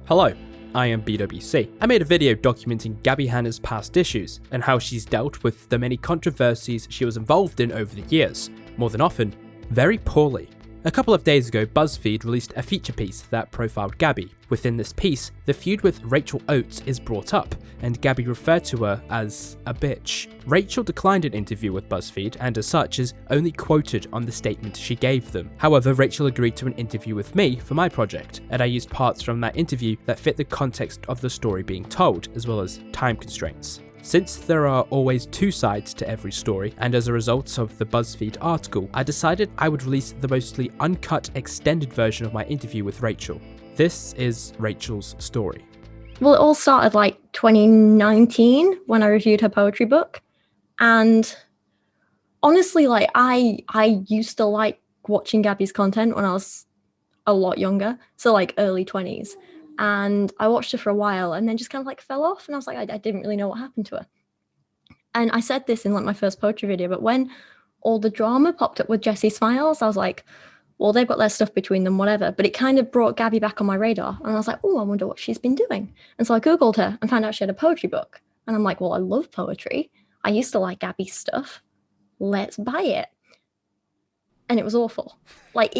Hello, I am BWC. I made a video documenting Gabbie Hanna's past issues and how she's dealt with the many controversies she was involved in over the years, more than often, very poorly. A couple of days ago, BuzzFeed released a feature piece that profiled Gabbie. Within this piece, the feud with Rachel Oates is brought up, and Gabbie referred to her as a bitch. Rachel declined an interview with BuzzFeed, and as such is only quoted on the statement she gave them. However, Rachel agreed to an interview with me for my project, and I used parts from that interview that fit the context of the story being told, as well as time constraints. Since there are always two sides to every story, and as a result of the BuzzFeed article, I decided I would release the mostly uncut extended version of my interview with Rachel. This is Rachel's story. Well, it all started like 2019 when I reviewed her poetry book. And honestly, like I used to like watching Gabbie's content when I was a lot younger, so like early 20s. And I watched her for a while and then just kind of like fell off. And I was like, I didn't really know what happened to her. And I said this in like my first poetry video, but when all the drama popped up with Jessie Smiles, I was like, well, they've got their stuff between them, whatever. But it kind of brought Gabbie back on my radar. And I was like, oh, I wonder what she's been doing. And so I Googled her and found out she had a poetry book. And I'm like, well, I love poetry. I used to like Gabbie's stuff. Let's buy it. And it was awful. Like,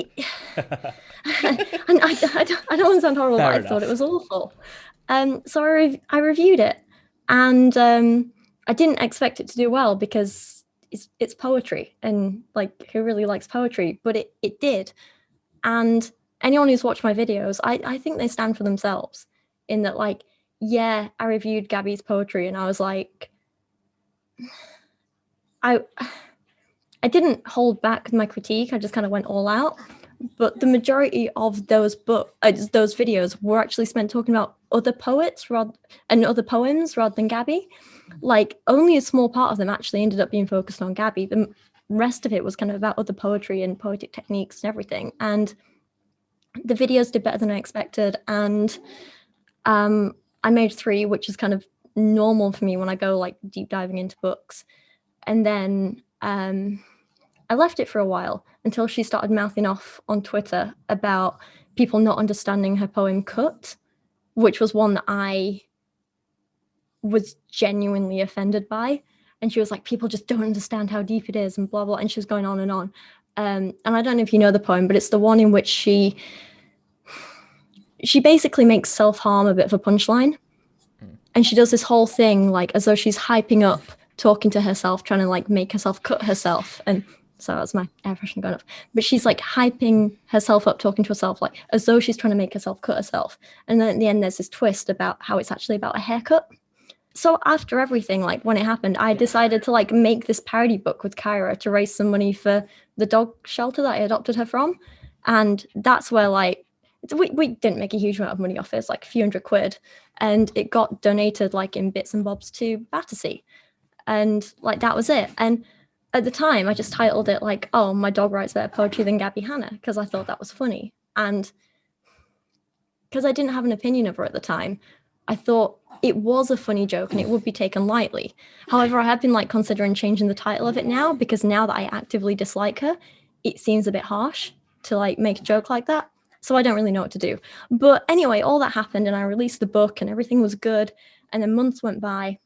and I don't want to sound horrible, but I thought it was awful. So I reviewed it, and I didn't expect it to do well because it's poetry, and like, who really likes poetry? But it did. And anyone who's watched my videos, I think they stand for themselves in that, like, yeah, I reviewed Gabbie's poetry, and I was like, I didn't hold back my critique. I just kind of went all out. But the majority of those videos were actually spent talking about other poets and other poems rather than Gabbie. Like, only a small part of them actually ended up being focused on Gabbie. The rest of it was kind of about other poetry and poetic techniques and everything. And the videos did better than I expected. And I made 3, which is kind of normal for me when I go like deep diving into books. And then I left it for a while until she started mouthing off on Twitter about people not understanding her poem Cut, which was one that I was genuinely offended by. And she was like, people just don't understand how deep it is and blah, blah. And she was going on and on. And I don't know if you know the poem, but it's the one in which she basically makes self-harm a bit of a punchline. And she does this whole thing like as though she's hyping up, talking to herself, trying to like make herself cut herself. And so that's my air freshener going off. But she's like hyping herself up, talking to herself, like as though she's trying to make herself cut herself. And then at the end, there's this twist about how it's actually about a haircut. So after everything, like when it happened, I decided to like make this parody book with Kyra to raise some money for the dog shelter that I adopted her from. And that's where like, we didn't make a huge amount of money off it. It's like a few £100. And it got donated like in bits and bobs to Battersea. And like, that was it. And at the time, I just titled it like, oh, my dog writes better poetry than Gabbie Hanna, because I thought that was funny. And because I didn't have an opinion of her at the time, I thought it was a funny joke and it would be taken lightly. However, I have been like considering changing the title of it now, because now that I actively dislike her, it seems a bit harsh to like make a joke like that. So I don't really know what to do. But anyway, all that happened and I released the book and everything was good. And then months went by.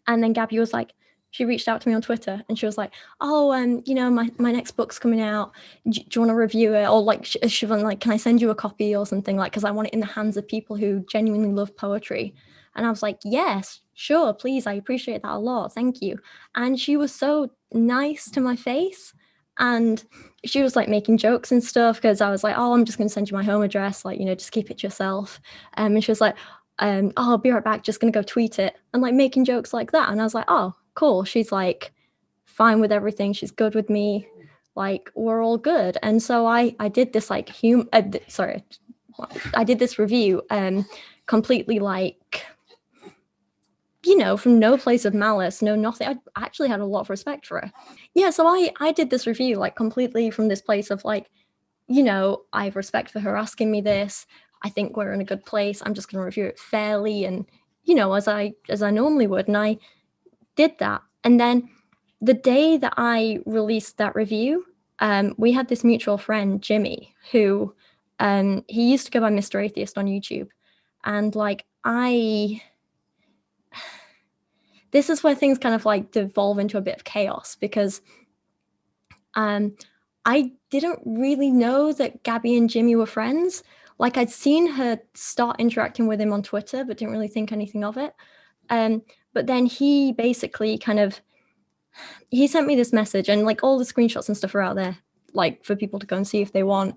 And then Gabbie was like, she reached out to me on Twitter and she was like, oh, you know, my next book's coming out. Do you want to review it? Or like, she was like, can I send you a copy or something? Like, because I want it in the hands of people who genuinely love poetry. And I was like, yes, sure, please. I appreciate that a lot. Thank you. And she was so nice to my face. And she was like making jokes and stuff, because I was like, oh, I'm just going to send you my home address. Like, you know, just keep it to yourself. And she was like, oh, I'll be right back. Just going to go tweet it, and like making jokes like that. And I was like, oh, cool. She's like fine with everything. She's good with me. Like, we're all good. And so I did this like I did this review completely like, you know, from no place of malice, no nothing. I actually had a lot of respect for her. Yeah, so I did this review like completely from this place of like, you know, I have respect for her asking me this. I think we're in a good place. I'm just going to review it fairly and, you know, as I normally would. And I did that. And then the day that I released that review, we had this mutual friend, Jimmy, who he used to go by Mr. Atheist on YouTube. And like this is where things kind of like devolve into a bit of chaos, because I didn't really know that Gabbie and Jimmy were friends. Like, I'd seen her start interacting with him on Twitter, but didn't really think anything of it. But then he basically he sent me this message, and like all the screenshots and stuff are out there, like for people to go and see if they want.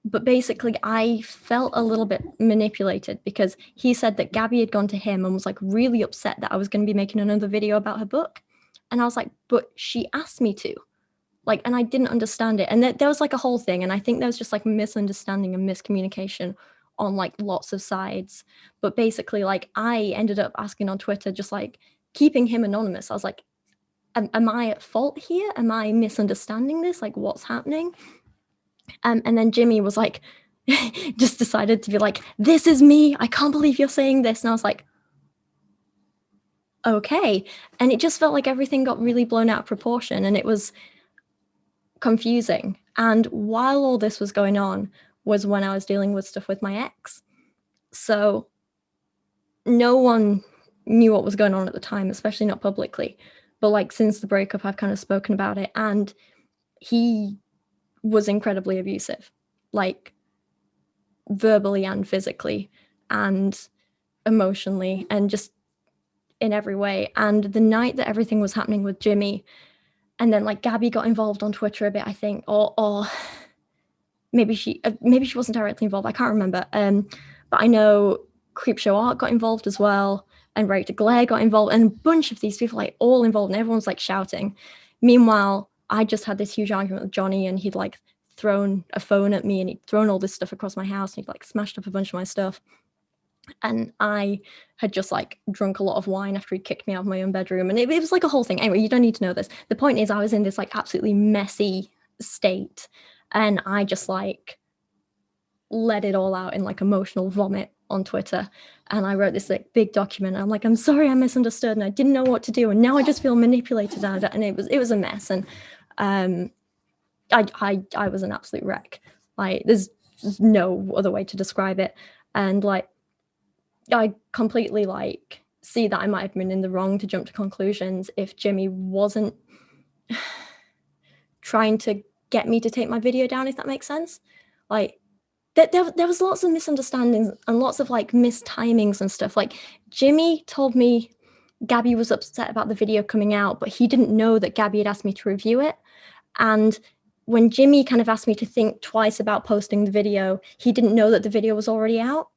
But basically I felt a little bit manipulated, because he said that Gabbie had gone to him and was like really upset that I was going to be making another video about her book. And I was like, but she asked me to. Like, and I didn't understand it. And there was like a whole thing. And I think there was just like misunderstanding and miscommunication on like lots of sides. But basically, like, I ended up asking on Twitter, just like keeping him anonymous. I was like, am I at fault here? Am I misunderstanding this? Like, what's happening? And then Jimmy was like, just decided to be like, this is me. I can't believe you're saying this. And I was like, okay. And it just felt like everything got really blown out of proportion, and it was confusing. And while all this was going on was when I was dealing with stuff with my ex. So no one knew what was going on at the time, especially not publicly. But like, since the breakup, I've kind of spoken about it, and he was incredibly abusive, like verbally and physically and emotionally and just in every way. And the night that everything was happening with Jimmy, and then like Gabbie got involved on Twitter a bit, I think, or maybe she wasn't directly involved. I can't remember. But I know Creepshow Art got involved as well, and Rachel Oates got involved, and a bunch of these people like all involved, and everyone's like shouting. Meanwhile, I just had this huge argument with Johnny, and he'd like thrown a phone at me, and he'd thrown all this stuff across my house, and he'd like smashed up a bunch of my stuff. And I had just like drunk a lot of wine after he kicked me out of my own bedroom, and it was like a whole thing. Anyway, you don't need to know this. The point is, I was in this like absolutely messy state, and I just like let it all out in like emotional vomit on Twitter. And I wrote this like big document, and I'm like, I'm sorry, I misunderstood, and I didn't know what to do, and now I just feel manipulated, and it was a mess. And I was an absolute wreck. Like, there's no other way to describe it. And like, I completely like see that I might have been in the wrong to jump to conclusions if Jimmy wasn't trying to get me to take my video down, if that makes sense. Like, there was lots of misunderstandings and lots of like mistimings and stuff. Like, Jimmy told me Gabbie was upset about the video coming out, but he didn't know that Gabbie had asked me to review it. And when Jimmy kind of asked me to think twice about posting the video, he didn't know that the video was already out.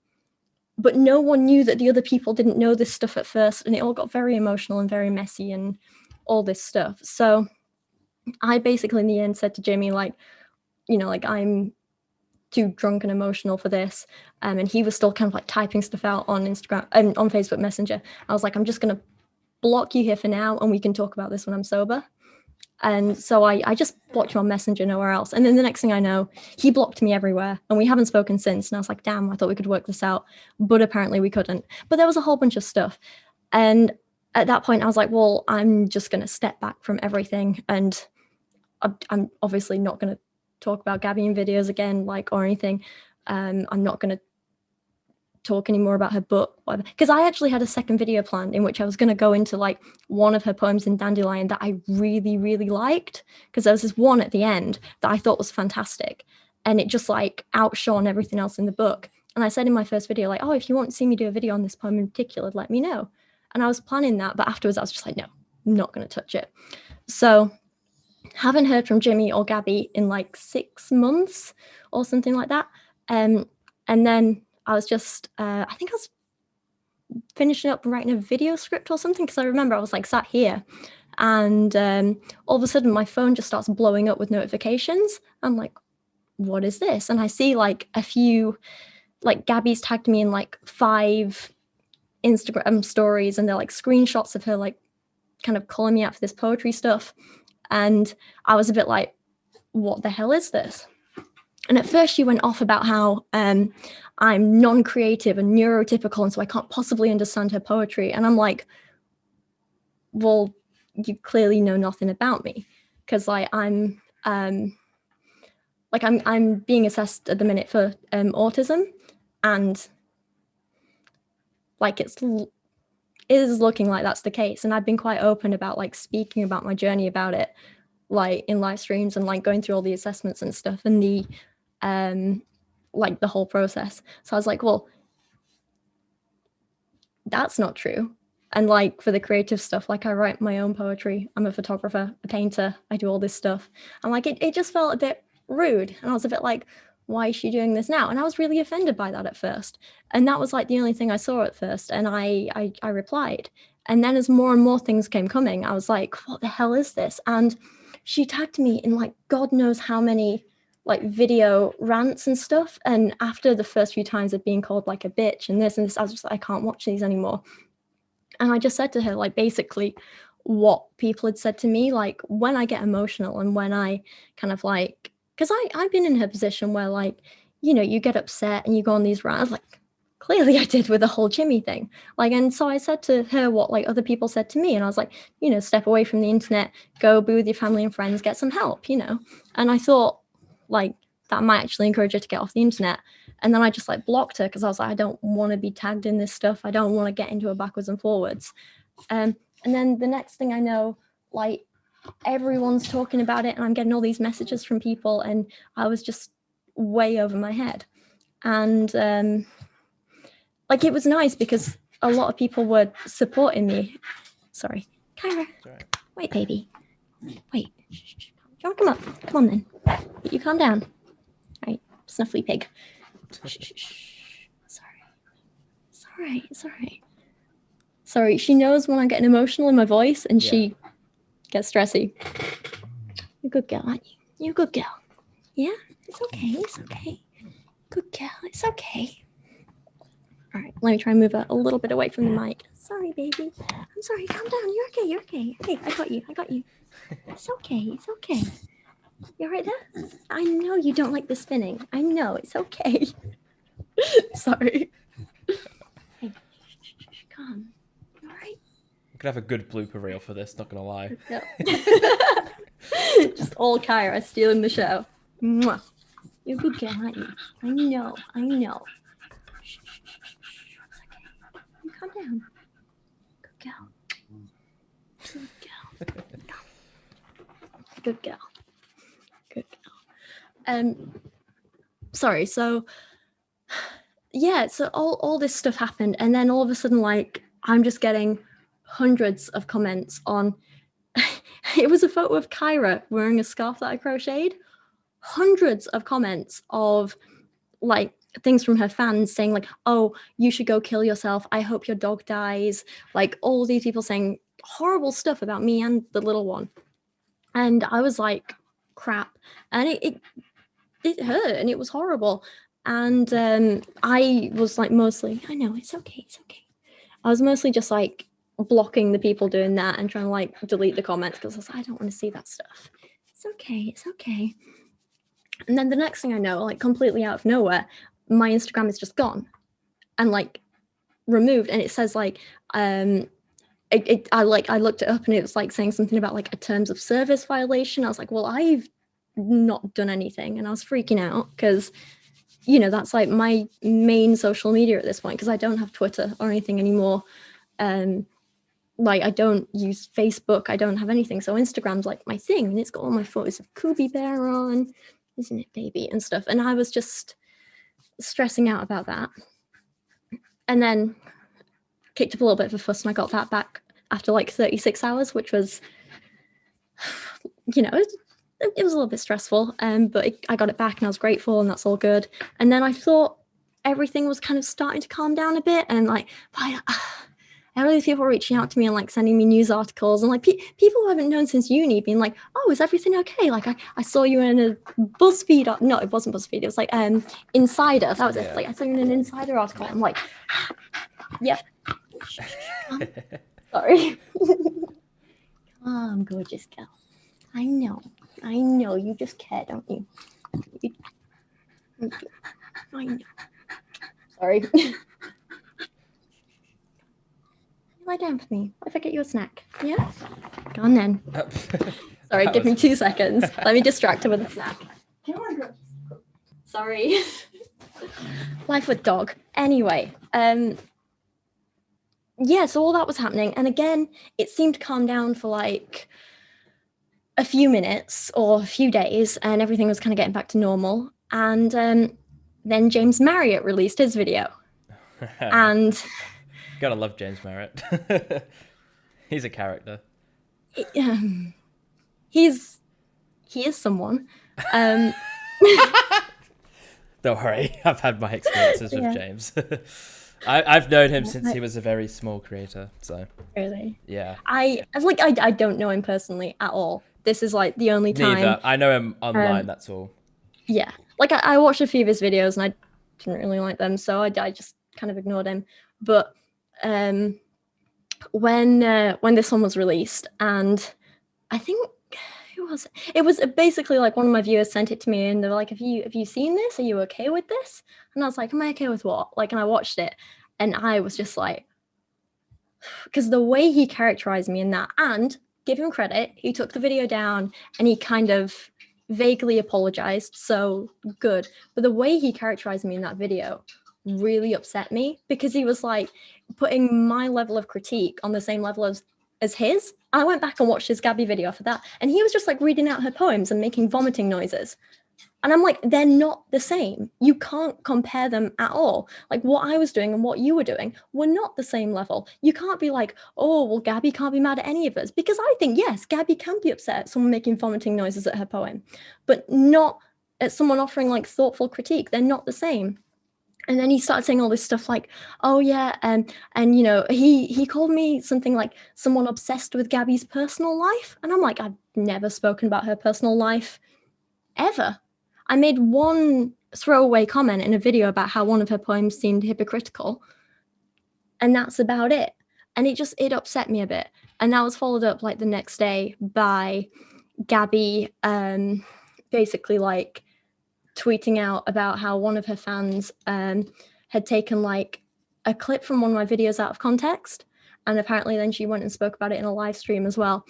But no one knew that the other people didn't know this stuff at first, and it all got very emotional and very messy and all this stuff. So I basically in the end said to Jimmy, like, you know, like, I'm too drunk and emotional for this. And he was still kind of like typing stuff out on Instagram and on Facebook Messenger. I was like, I'm just going to block you here for now, and we can talk about this when I'm sober. And so I just blocked him on Messenger, nowhere else. And then the next thing I know, he blocked me everywhere, and we haven't spoken since. And I was like, damn, I thought we could work this out, but apparently we couldn't. But there was a whole bunch of stuff. And at that point I was like, well, I'm just going to step back from everything. And I'm obviously not going to talk about Gabbie in videos again, like, or anything. I'm not going to talk anymore about her book, because I actually had a second video planned in which I was going to go into like one of her poems in Dandelion that I really, really liked, because there was this one at the end that I thought was fantastic, and it just like outshone everything else in the book. And I said in my first video, like, oh, if you want to see me do a video on this poem in particular, let me know. And I was planning that, but afterwards I was just like, no, I'm not going to touch it. So haven't heard from Jimmy or Gabbie in like 6 months or something like that. And then I was just, I think I was finishing up writing a video script or something, because I remember I was like sat here, and all of a sudden my phone just starts blowing up with notifications. I'm like, what is this? And I see like a few, like Gabbie's tagged me in like 5 Instagram stories, and they're like screenshots of her like kind of calling me out for this poetry stuff. And I was a bit like, what the hell is this? And at first she went off about how I'm non-creative and neurotypical, and so I can't possibly understand her poetry. And I'm like, well, you clearly know nothing about me, because like I'm being assessed at the minute for autism, and like it is looking like that's the case. And I've been quite open about like speaking about my journey about it, like in live streams and like going through all the assessments and stuff and the like the whole process. So I was like, well, that's not true. And like for the creative stuff, like I write my own poetry, I'm a photographer, a painter, I do all this stuff. And like it just felt a bit rude. And I was a bit like, why is she doing this now? And I was really offended by that at first. And that was like the only thing I saw at first. And I replied. And then as more and more things came coming, I was like, what the hell is this? And she tagged me in like God knows how many like video rants and stuff. And after the first few times of being called like a bitch and this, I was just like, I can't watch these anymore. And I just said to her, like, basically what people had said to me, like when I get emotional and when I kind of like, because I've been in her position where like, you know, you get upset and you go on these rants, like clearly I did with the whole Jimmy thing. Like, and so I said to her what like other people said to me. And I was like, you know, step away from the internet, go be with your family and friends, get some help, you know. And I thought like that might actually encourage her to get off the internet. And then I just like blocked her because I was like, I don't want to be tagged in this stuff. I don't want to get into it backwards and forwards. And then the next thing I know, like everyone's talking about it and I'm getting all these messages from people and I was just way over my head. And like it was nice because a lot of people were supporting me. Sorry. Kyra. Sorry. Wait, baby. Wait. John, come up. Come on then. You calm down. All right. Snuffly pig. Sorry. Sorry, she knows when I'm getting emotional in my voice and she gets stressy. You're a good girl, aren't you? You're a good girl. Yeah? It's okay. Good girl, it's okay. All right, let me try and move her a little bit away from the mic. Sorry, baby. I'm sorry, calm down. You're okay. Hey, I got you. It's okay. You all right there? I know you don't like the spinning. I know, it's okay. Sorry. Hey, calm. You all right? We could have a good blooper reel for this, not gonna lie. Yep. Just all Kyra stealing the show. Mwah. You're a good girl, aren't you? I know. Shh. It's okay. Calm down. Good girl. Sorry, so all this stuff happened and then all of a sudden like I'm just getting hundreds of comments on it was a photo of Kyra wearing a scarf that I crocheted. Hundreds of comments of like things from her fans saying like, oh, you should go kill yourself. I hope your dog dies. Like all these people saying horrible stuff about me and the little one. And I was like, crap. And it hurt and it was horrible. And I was like mostly, I know, it's okay. I was mostly just like blocking the people doing that and trying to like delete the comments because I was like, I don't want to see that stuff. It's okay. And then the next thing I know, like completely out of nowhere, my Instagram is just gone and like removed. And it says like, I looked it up and it was like saying something about like a terms of service violation. I was like, well, I've not done anything. And I was freaking out because, you know, that's like my main social media at this point because I don't have Twitter or anything anymore. Like I don't use Facebook. I don't have anything. So Instagram's like my thing and it's got all my photos of Kobe Bear on, isn't it, baby, and stuff. And I was just stressing out about that. And then kicked up a little bit of a fuss and I got that back after like 36 hours, which was, you know, it was a little bit stressful, but I got it back and I was grateful and that's all good. And then I thought everything was kind of starting to calm down a bit and like, I had all these people reaching out to me and like sending me news articles and like people who I haven't known since uni being like, oh, is everything okay? Like I saw you in a BuzzFeed, no, it wasn't BuzzFeed, it was like Insider, that was it. Like I saw you in an Insider article. I'm like, yep. Sorry. Calm, gorgeous girl. I know, you just care, don't you? I know. Sorry. Lie down for me. What if I get you a snack? Yeah? Go on then. Sorry, give me 2 seconds. Let me distract her with a snack. Sorry. Life with dog. Anyway, yeah, so all that was happening. And again, it seemed to calm down for like a few minutes or a few days, and everything was kind of getting back to normal. And then James Marriott released his video. And Gotta love James Merritt. He's a character. he's he is someone. Um, Don't worry, I've had my experiences with yeah, James. I've known him since he was a very small creator, so really. yeah. I don't know him personally at all. This is like the only time. Neither. I know him online, that's all. Yeah, like I watched a few of his videos and I didn't really like them, so I just kind of ignored him. But when this one was released, and I think who was it? It was basically like one of my viewers sent it to me, and they were like, "Have you seen this? Are you okay with this?" And I was like, "Am I okay with what?" Like, and I watched it, and I was just like, because the way he characterized me in that, and give him credit, he took the video down and he kind of vaguely apologized, so good. But the way he characterized me in that video really upset me, because he was like putting my level of critique on the same level as his. I went back and watched his Gabbie video for that, and he was just like reading out her poems and making vomiting noises. And I'm like, they're not the same. You can't compare them at all. Like, what I was doing and what you were doing were not the same level. You can't be like, oh, well, Gabbie can't be mad at any of us. Because I think, yes, Gabbie can be upset at someone making vomiting noises at her poem, but not at someone offering like thoughtful critique. They're not the same. And then he started saying all this stuff like, oh yeah, and you know, he called me something like someone obsessed with Gabbie's personal life. And I'm like, I've never spoken about her personal life ever. I made one throwaway comment in a video about how one of her poems seemed hypocritical, and that's about it. And it upset me a bit. And that was followed up like the next day by Gabbie basically like tweeting out about how one of her fans had taken like a clip from one of my videos out of context. And apparently then she went and spoke about it in a live stream as well,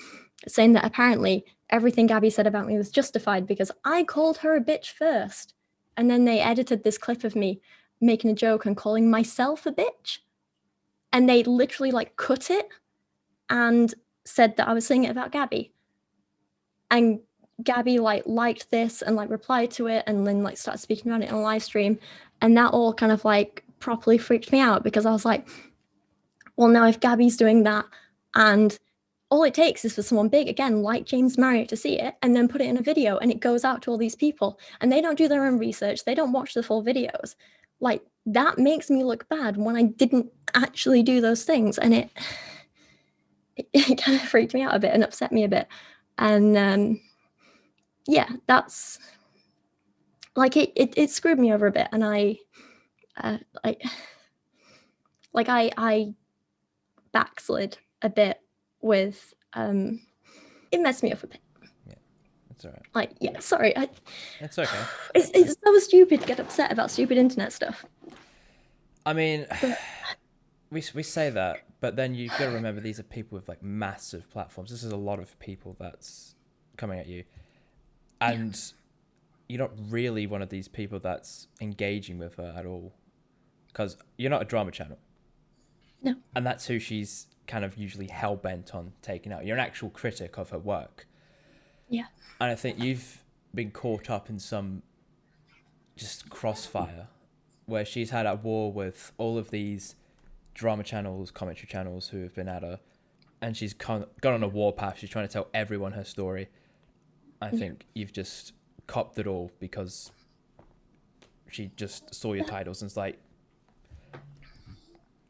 saying that apparently everything Gabbie said about me was justified because I called her a bitch first. And then they edited this clip of me making a joke and calling myself a bitch. And they literally like cut it and said that I was saying it about Gabbie. And Gabbie like liked this and like replied to it and then like started speaking about it in a live stream. And that all kind of like properly freaked me out, because I was like, well, now if Gabbie's doing that, and all it takes is for someone big, again, like James Marriott, to see it and then put it in a video, and it goes out to all these people and they don't do their own research. They don't watch the full videos. Like, that makes me look bad when I didn't actually do those things. And it kind of freaked me out a bit and upset me a bit. And yeah, that's like it screwed me over a bit. And I backslid a bit with it messed me up a bit. Yeah, that's all right. Like, yeah, sorry. It's okay. It's so stupid to get upset about stupid internet stuff. I mean, we say that, but then you got to remember these are people with like massive platforms. This is a lot of people that's coming at you, and you're not really one of these people that's engaging with her at all, because you're not a drama channel. No. And that's who she's kind of usually hell-bent on taking out. You're an actual critic of her work. Yeah. And I think you've been caught up in some just crossfire where she's had a war with all of these drama channels, commentary channels who have been at her, and she's gone on a warpath. She's trying to tell everyone her story. I think you've just copped it all because she just saw your titles and was like,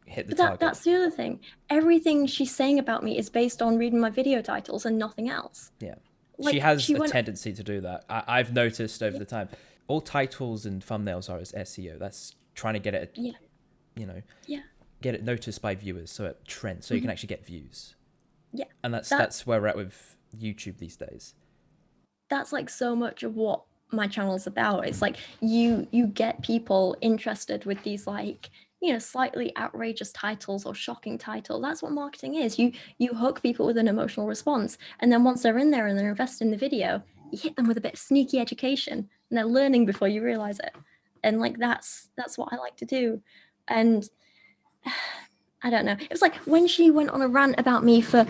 hit the target. That's the other thing. Everything she's saying about me is based on reading my video titles and nothing else. Yeah. Like, she has a tendency to do that. I've noticed over the time. All titles and thumbnails are as SEO. That's trying to get it, get it noticed by viewers, so it trends, so you can actually get views. Yeah. And that's where we're at with YouTube these days. That's like so much of what my channel's about. It's like you get people interested with these like, slightly outrageous titles or shocking title. That's what marketing is. You hook people with an emotional response, and then once they're in there and they're invested in the video, you hit them with a bit of sneaky education, and they're learning before you realize it. And like that's what I like to do. And I don't know. It was like when she went on a rant about me for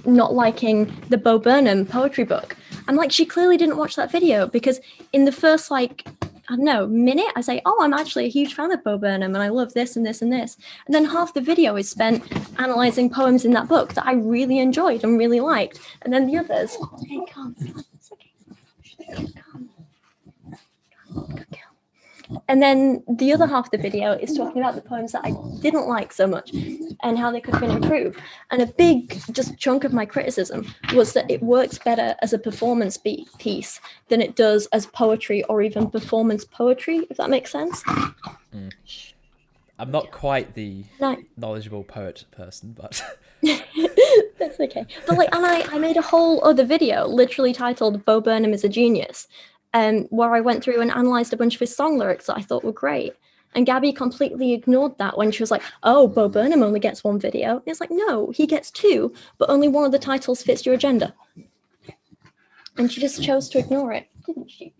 not liking the Bo Burnham poetry book. I'm like, she clearly didn't watch that video, because in the first, like, I don't know, minute, I say, oh, I'm actually a huge fan of Bo Burnham and I love this and this and this. And then half the video is spent analysing poems in that book that I really enjoyed and really liked. And then the others, hey, calm. It's okay. Calm. Good girl. And then the other half of the video is talking about the poems that I didn't like so much and how they could have been improved. And a big just chunk of my criticism was that it works better as a performance piece than it does as poetry or even performance poetry, if that makes sense. I'm not quite the knowledgeable poet person, but... That's okay. But like, and I made a whole other video literally titled Bo Burnham is a Genius, where I went through and analysed a bunch of his song lyrics that I thought were great. And Gabbie completely ignored that when she was like, oh, Bo Burnham only gets one video. And it's like, no, he gets two, but only one of the titles fits your agenda. And she just chose to ignore it, didn't she?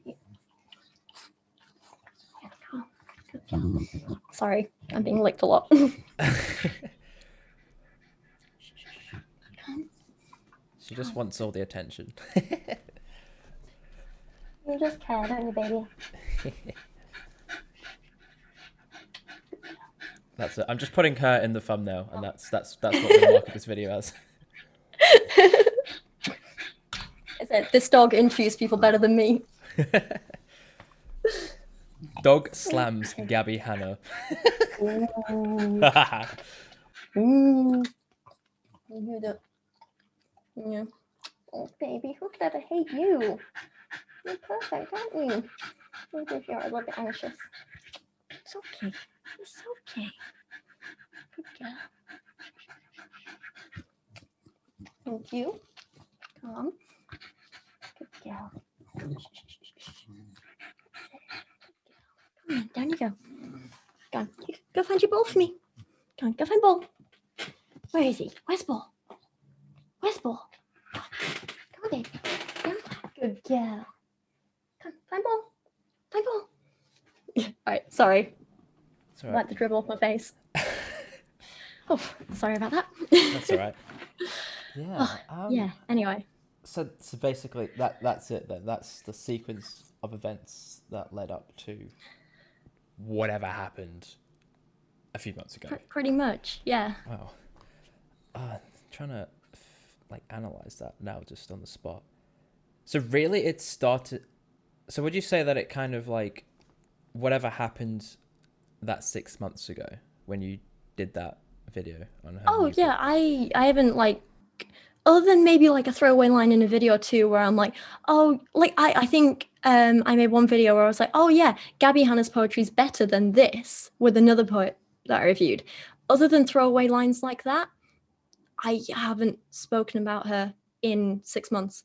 Sorry, I'm being licked a lot. She just wants all the attention. You just care, don't you, baby? That's it. I'm just putting her in the thumbnail, and that's what we'll market this video as. I said, this dog interviews people better than me. Dog slams Gabbie Hanna. Yeah. Oh, baby, who could ever hate you? You're perfect, aren't you? Maybe if you're a little bit anxious. It's okay. It's okay. Good girl. Thank you. Calm. Good girl. Come on, down you go. Go on. Go find your ball for me. Go on, go find ball. Where is he? Where's ball? Where's ball? Come on, baby. Yeah. Good girl. Come, find ball. Find ball. All right, sorry. It's all right. Let the dribble off my face. Oh, sorry about that. That's all right. Yeah. Yeah. Anyway. So basically, that's it. Then that's the sequence of events that led up to whatever happened a few months ago. Pretty much, yeah. Wow. Trying to analyze that now just on the spot. So really, it started. So would you say that it kind of whatever happened that 6 months ago when you did that video on her? Oh yeah, I haven't other than maybe a throwaway line in a video too, where I'm like, oh, I think I made one video where I was like, oh yeah, Gabbie Hanna's poetry is better than this with another poet that I reviewed. Other than throwaway lines like that, I haven't spoken about her in 6 months.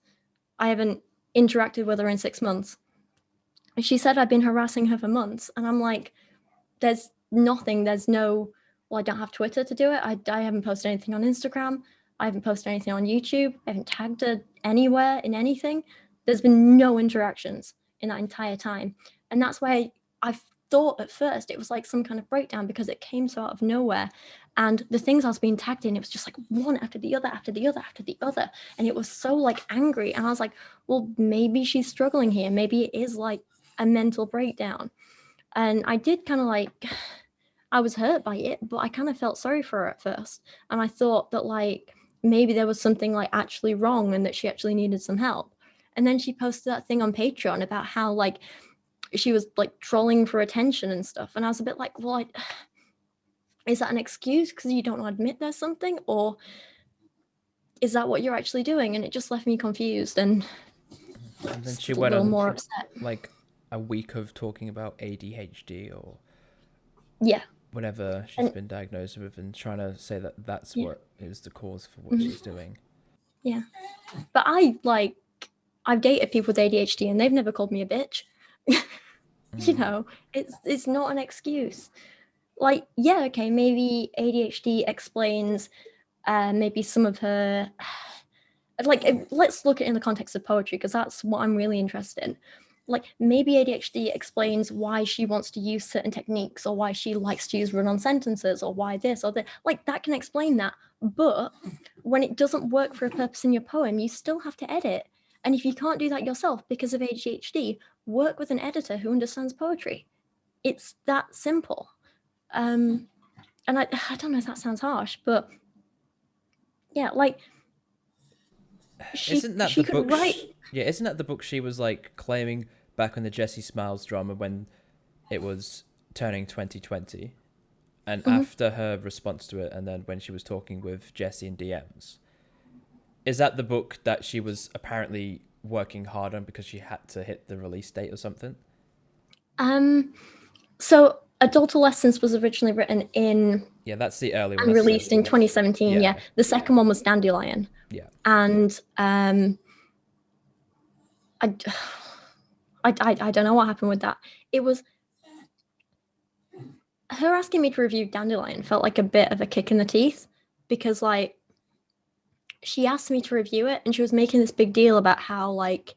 I haven't interacted with her in 6 months. She said I've been harassing her for months, and I'm like, there's nothing, there's no, well, I don't have Twitter to do it. I haven't posted anything on Instagram. I haven't posted anything on YouTube. I haven't tagged her anywhere in anything. There's been no interactions in that entire time. And that's why I thought at first it was some kind of breakdown, because it came so out of nowhere. And the things I was being tagged in, it was just one after the other, after the other, after the other. And it was so angry. And I was like, well, maybe she's struggling here. Maybe it is a mental breakdown. And I did kind of I was hurt by it, but I kind of felt sorry for her at first. And I thought that maybe there was something actually wrong and that she actually needed some help. And then she posted that thing on Patreon about how she was trolling for attention and stuff. And I was a bit well, is that an excuse because you don't want to admit there's something, or is that what you're actually doing? And it just left me confused and then she a went little on more upset. A week of talking about ADHD or yeah, whatever she's been diagnosed with, and trying to say that that's what is the cause for what she's doing. Yeah, but I've dated people with ADHD and they've never called me a bitch. You know, it's not an excuse. Yeah, okay, maybe ADHD explains maybe some of her, let's look at it in the context of poetry, because that's what I'm really interested in. like maybe ADHD explains why she wants to use certain techniques, or why she likes to use run-on sentences, or why this or that. Like that can explain that. But when it doesn't work for a purpose in your poem, you still have to edit. And if you can't do that yourself because of ADHD, work with an editor who understands poetry. It's that simple. And I don't know if that sounds harsh, but yeah, like Isn't that she the could book? write. Yeah, isn't that the book she was like claiming back on the Jessie Smiles drama when it was turning 2020, and after her response to it, and then when she was talking with Jessie in DMs, is that the book that she was apparently working hard on because she had to hit the release date or something? So Adultolescence was originally written in Yeah, that's the early one. and That's released in 2017. Yeah. The second one was Dandelion. Yeah. And I don't know what happened with that. It was her asking me to review Dandelion felt like a bit of a kick in the teeth, because like she asked me to review it and she was making this big deal about how like,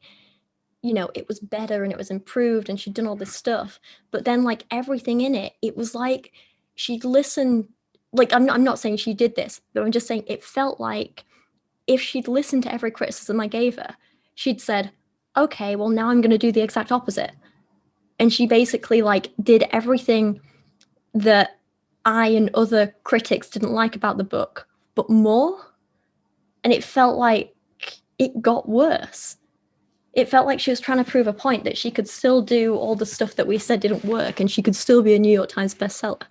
you know, it was better and it was improved and she'd done all this stuff. But then like everything in it, it was like she'd listened. Like I'm not saying she did this, but I'm just saying it felt like if she'd listened to every criticism I gave her, she'd said, okay, well now I'm going to do the exact opposite. And she basically like did everything that I and other critics didn't like about the book, but more. And it felt like it got worse. It felt like she was trying to prove a point that she could still do all the stuff that we said didn't work and she could still be a New York Times bestseller.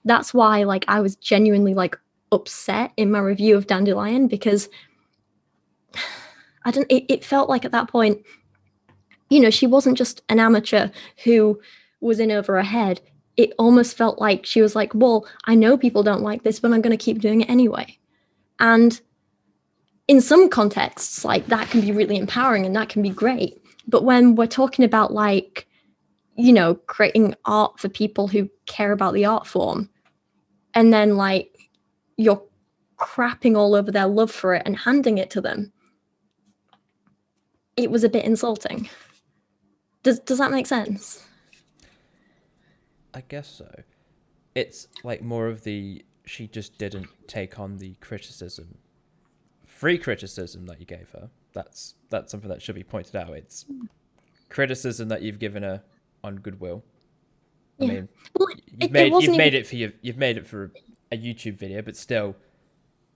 That's why like I was genuinely like upset in my review of Dandelion, because it felt like at that point, you know, she wasn't just an amateur who was in over her head. It almost felt like she was like, well, I know people don't like this, but I'm going to keep doing it anyway. And in some contexts, like that can be really empowering and that can be great. But when we're talking about like, you know, creating art for people who care about the art form, and then like you're crapping all over their love for it and handing it to them, it was a bit insulting. Does that make sense? I guess so. It's like more of she just didn't take on the free criticism that you gave her. That's something that should be pointed out. It's criticism that you've given her on goodwill. I mean, well, you've made it for a YouTube video, but still,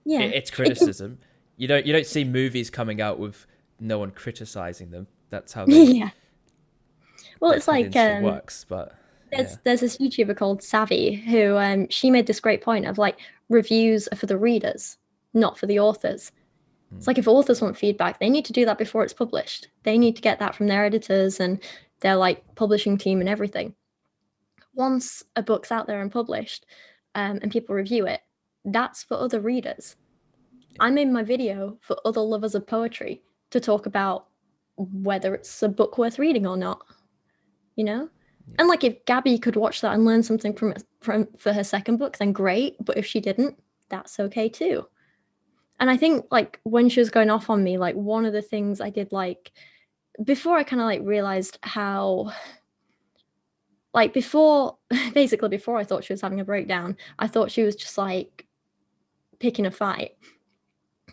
yeah, it's criticism. You don't see movies coming out with no one criticizing them. That's how they, yeah. Well, it's like works, but there's this YouTuber called Savvy who she made this great point of like reviews are for the readers, not for the authors. It's like if authors want feedback, they need to do that before it's published. They need to get that from their editors and their like publishing team and everything. Once a book's out there and published, and people review it, that's for other readers. I made my video for other lovers of poetry to talk about whether it's a book worth reading or not, you know? Yeah. And like if Gabbie could watch that and learn something from for her second book, then great. But if she didn't, that's okay too. And I think like when she was going off on me, like one of the things I did like before I kind of like realized how like before I thought she was having a breakdown, I thought she was just like picking a fight.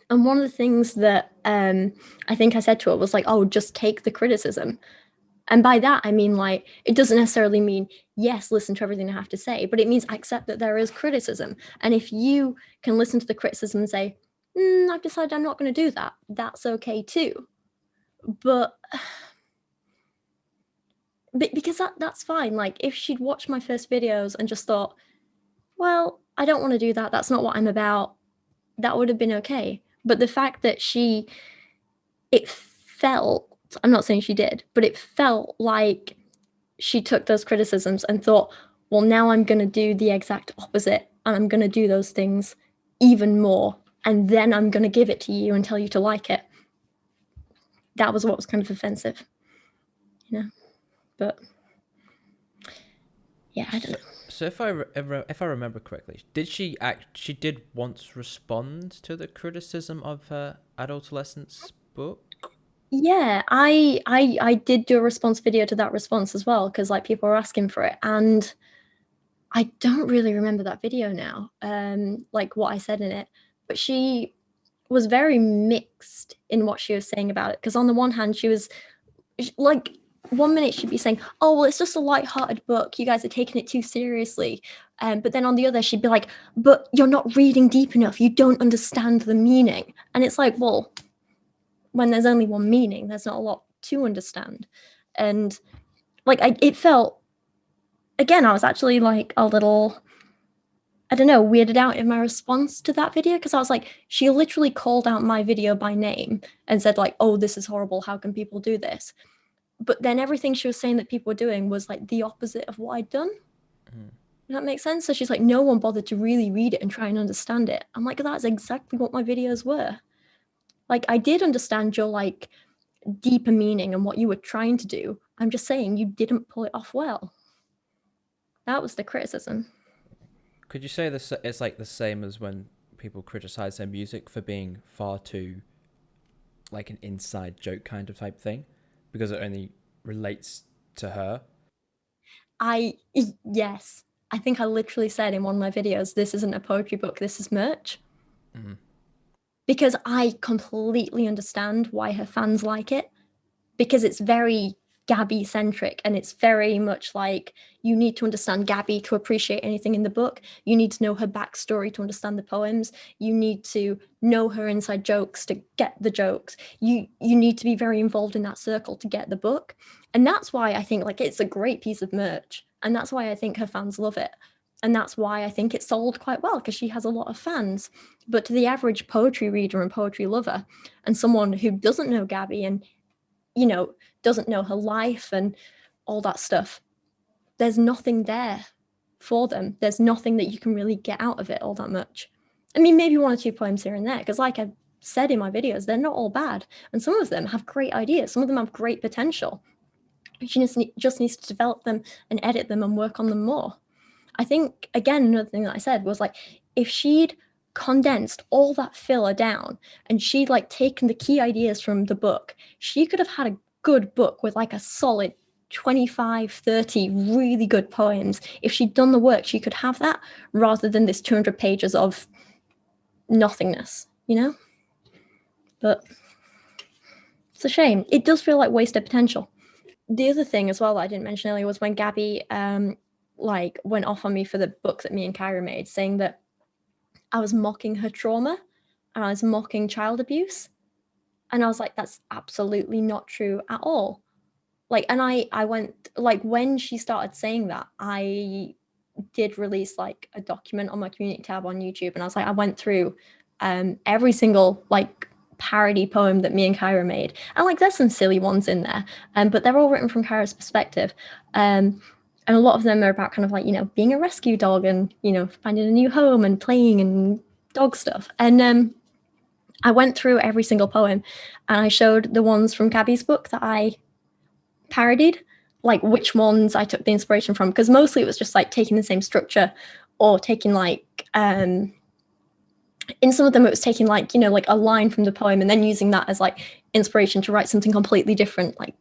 And one of the things that I think I said to her was like, oh, just take the criticism. And by that, I mean, like, it doesn't necessarily mean, yes, listen to everything I have to say, but it means accept that there is criticism. And if you can listen to the criticism and say, I've decided I'm not going to do that, that's okay too. But because that's fine. Like, if she'd watched my first videos and just thought, well, I don't want to do that, that's not what I'm about, that would have been okay. But the fact that it felt, I'm not saying she did, but it felt like she took those criticisms and thought, well, now I'm going to do the exact opposite and I'm going to do those things even more. And then I'm going to give it to you and tell you to like it. That was what was kind of offensive, you know? But yeah, I don't know. So if I remember correctly, she did once respond to the criticism of her Adultolescence book? Yeah, I did do a response video to that response as well, because like people were asking for it, and I don't really remember that video now, like what I said in it, but she was very mixed in what she was saying about it. Because on the one hand, she was like, 1 minute she'd be saying, "Oh, well, it's just a light-hearted book. You guys are taking it too seriously." But then on the other, she'd be like, "But you're not reading deep enough. You don't understand the meaning." And it's like, well, when there's only one meaning, there's not a lot to understand. And like, it felt, again, I was actually like a little, I don't know, weirded out in my response to that video, because I was like, she literally called out my video by name and said like, "Oh, this is horrible. How can people do this?" But then everything she was saying that people were doing was like the opposite of what I'd done. Mm. Does that make sense? So she's like, no one bothered to really read it and try and understand it. I'm like, that's exactly what my videos were. Like, I did understand your like deeper meaning and what you were trying to do. I'm just saying you didn't pull it off well. That was the criticism. Could you say this? It's like the same as when people criticize their music for being far too like an inside joke kind of type thing because it only relates to her. Yes, I think I literally said in one of my videos, this isn't a poetry book, this is merch. Mm-hmm. Because I completely understand why her fans like it, because it's very Gabbie centric, and it's very much like, you need to understand Gabbie to appreciate anything in the book. You need to know her backstory to understand the poems. You need to know her inside jokes to get the jokes. You need to be very involved in that circle to get the book. And that's why I think like it's a great piece of merch. And that's why I think her fans love it. And that's why I think it sold quite well, because she has a lot of fans. But to the average poetry reader and poetry lover, and someone who doesn't know Gabbie and, you know, doesn't know her life and all that stuff, there's nothing there for them. There's nothing that you can really get out of it all that much. I mean, maybe one or two poems here and there, because like I've said in my videos, they're not all bad. And some of them have great ideas. Some of them have great potential. She just needs to develop them and edit them and work on them more. I think, again, another thing that I said was like, if she'd condensed all that filler down and she'd like taken the key ideas from the book, she could have had a good book with like a solid 25, 30 really good poems. If she'd done the work, she could have that, rather than this 200 pages of nothingness, you know? But it's a shame. It does feel like wasted potential. The other thing as well that I didn't mention earlier was when Gabbie like went off on me for the book that me and Kyra made, saying that I was mocking her trauma and I was mocking child abuse. And I was like, that's absolutely not true at all. Like, and I went, like, when she started saying that, I did release like a document on my community tab on YouTube. And I was like, I went through every single like parody poem that me and Kyra made. And like, there's some silly ones in there, but they're all written from Kyra's perspective. And a lot of them are about kind of like, you know, being a rescue dog and, you know, finding a new home and playing and dog stuff. And I went through every single poem and I showed the ones from Gabbie's book that I parodied, like which ones I took the inspiration from, because mostly it was just like taking the same structure, or taking like in some of them it was taking like, you know, like a line from the poem and then using that as like inspiration to write something completely different, like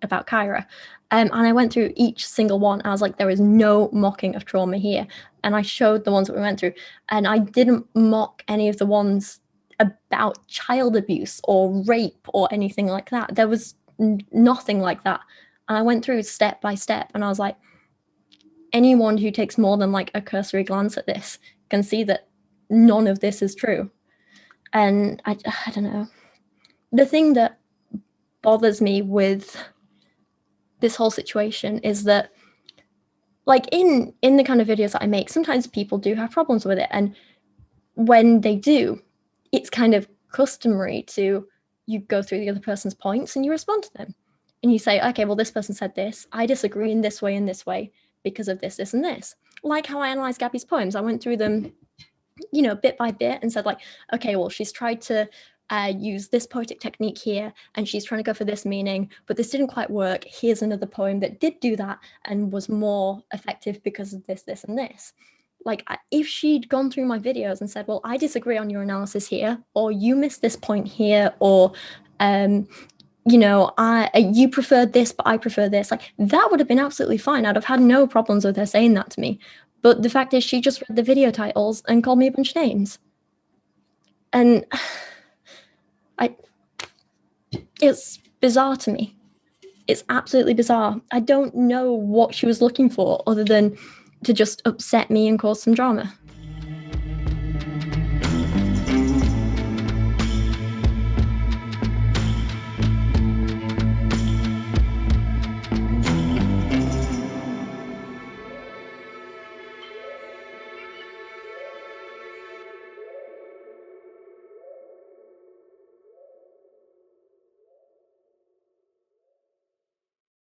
about Kyra. And I went through each single one. I was like, there is no mocking of trauma here. And I showed the ones that we went through. And I didn't mock any of the ones about child abuse or rape or anything like that. There was nothing like that. And I went through step by step. And I was like, anyone who takes more than like a cursory glance at this can see that none of this is true. And I don't know. The thing that bothers me with this whole situation is that, like, in the kind of videos that I make, sometimes people do have problems with it, and when they do, it's kind of customary to, you go through the other person's points and you respond to them and you say, okay, well, this person said this, I disagree in this way because of this, this, and this. Like how I analyzed Gabbie's poems, I went through them, you know, bit by bit, and said like, okay, well, she's tried to use this poetic technique here and she's trying to go for this meaning, but this didn't quite work. Here's another poem that did do that and was more effective because of this, this, and this. Like, if she'd gone through my videos and said, well, I disagree on your analysis here, or you missed this point here, or you preferred this, but I prefer this. Like, that would have been absolutely fine. I'd have had no problems with her saying that to me. But the fact is, she just read the video titles and called me a bunch of names. And it's bizarre to me. It's absolutely bizarre. I don't know what she was looking for other than to just upset me and cause some drama.